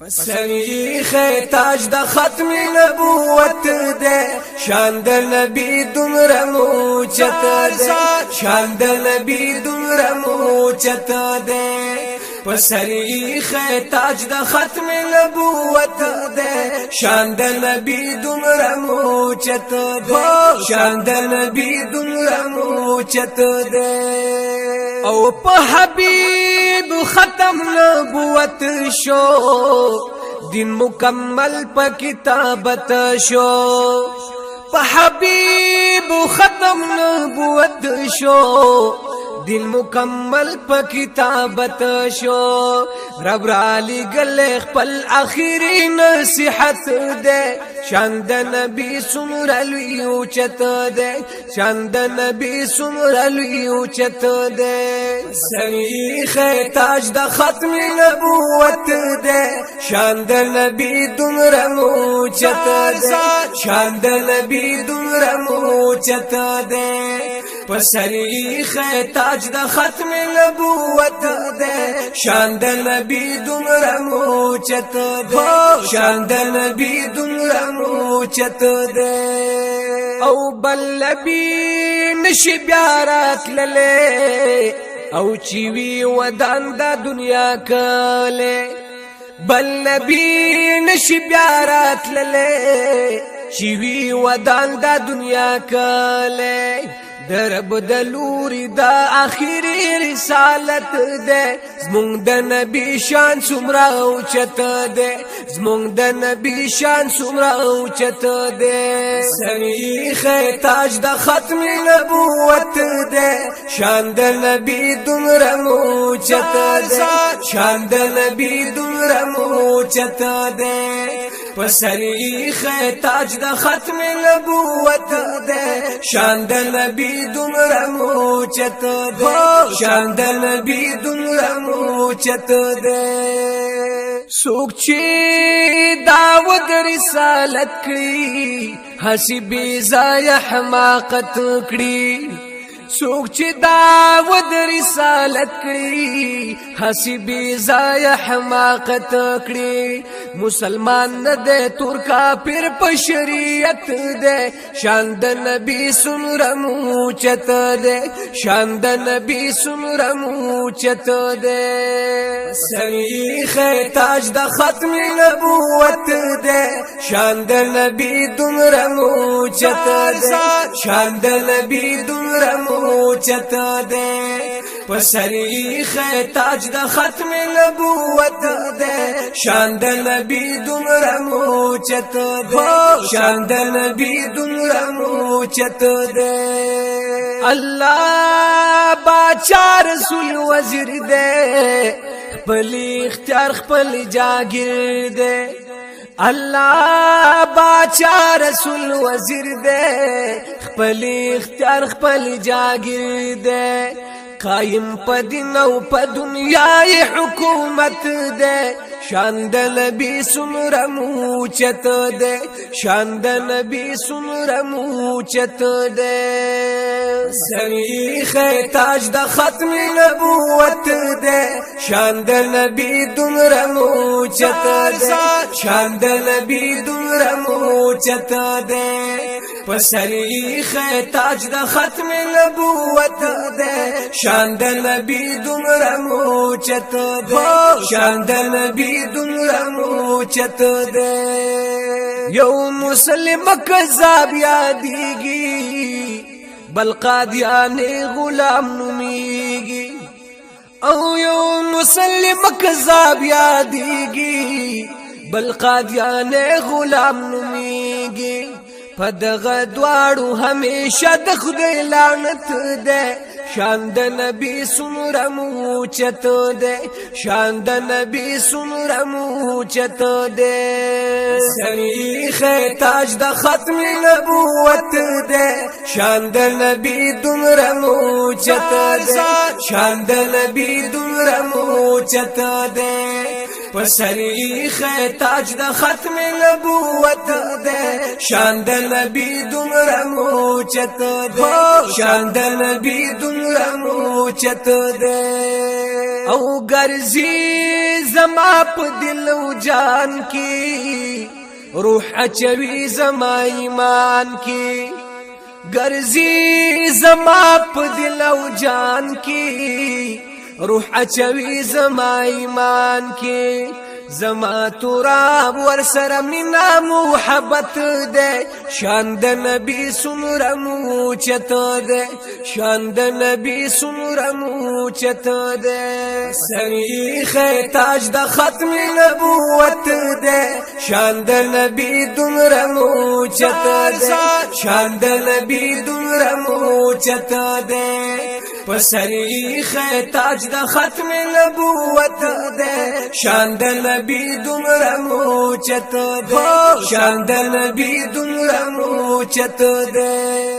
پسری تاج د ختم نبوت دے شان د نبی دمر موچت دے شان د نبی دمر موچت دے پسری تاج د ختم نبوت دے شان د نبی دمر موچت دے شان د نبی دمر موچت دے او په حبیب ختم نبوت شو دین مکمل په کتابت شو په حبیب ختم نبوت شو دین مکمل په کتابت شو رب را لګل خپل اخیری نصیحت دے شان د نبی سمر لوی اوچت دے شان د نبی سمر لوی اوچت دے سریخ تاج د ختم نبوت دے شان د نبی دمر موچت دے شان د نبی دمر موچت دے پسریخ تاج د ختم نبوت دے شان د نبی دمر موچت دے شان د نبی دمر موچت دے او بل نبی نشی بیارات للے او چیوی ودان دا دنیا کلے بل نبی نشی بیارات للے چیوی ودان دا دنیا کلے درب دلوری دا آخری رسالت دے زمونگ دا نبی شان سمرا اوچت دے زمونگ دا نبی شان سمرا اوچت دے سریخ تاج دا ختم نبوت دے شان دا نبی دمر موچت دے شان دا نبی دمر موچت دے پسریخ تاج دا ختم نبوت دے شان دا نبی دمر موچت دے شان دا نبی دمر موچت دے سوک چی دعوت رسالت کری ہسی بیزای حماقت کری سوک چی دعوت رسالت کری ہسی بیزای حماقت کری مسلمان ندے ترکا پھر پشریعت دے شان د نبی سمر موچت دے شان د نبی سمر موچت دے سریخ تاج د ختم نبوت دے شان د نبی دمر موچت دے شان د نبی دمر موچت دے پسریخ تاج د ختم نبوت دے شان د نبی دمر موچت دے شان د نبی دمر موچت دے اللہ باچا رسول وزیر دے خپل اختیار خپل جاگیر دے اللہ باچا رسول وزیر دے خپل اختیار خپل جاگیر دے قائم پا دین او پا دنیای حکومت دے شان د نبی سمر موچت دے شان د نبی سمر موچت دے سریخ تاج د ختم نبوت دے شان د نبی دمر موچت دے شان د نبی دمر موچت دے پسریخ تاج د ختم نبوت دے شان د نبی دمر موچت دے شان د نبی دمر موچت دے یو مسلم کذاب یادیگی بل قادیان غلام نمیگی او یو مسلم کذاب یادیگی بل قادیان غلام نمیگی پدغه دواړو همیشه د خدای لعنت ده شان د نبی سمر موچت ده شان د نبی سمر موچت ده سریخ تاج د ختم نبوت ده شان د نبی دمر موچت ده شان د نبی دمر موچت ده پسریخ تاج د ختم نبوت دے شان د نبی دمر موچت دے شان د نبی دمر موچت دے او گرزی زما په دل او جان کی روح اچوي زما ایمان کی ګرځي زما په دل او جان کی روح اچوي زما ایمان کی زما تراب ور سره مینا محبت ده شان د نبی سمره مو چته ده شان د نبی سمره مو چته ده سریخ تاج د ختم نبوت ده شان د نبی دمره مو چته ده شان د نبی دمره مو چته ده پسریخ تاج د ختم نبوت ده شان د نبی دمره مو چته ده شان د نبی دمره مو چته ده